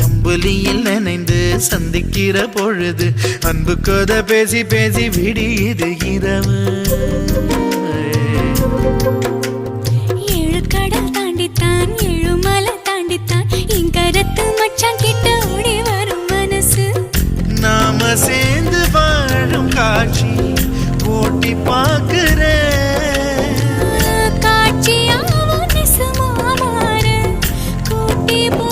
அம்புலியில் நினைந்து சந்திக்கிற பொழுது அன்பு கதை பேசி பேசி விடியுது இரவு. ஏழு கடல் தாண்டித்தான் ஏழு மலை தாண்டித்தான் என் கருத்து மச்சான் கிட்ட ஓடி வரும் மனசு. நாம சேர்ந்து வாழும் காட்சி போட்டி பார்க்கிறேன். காட்சியாவும் நெசமா மாற கூட்டி போ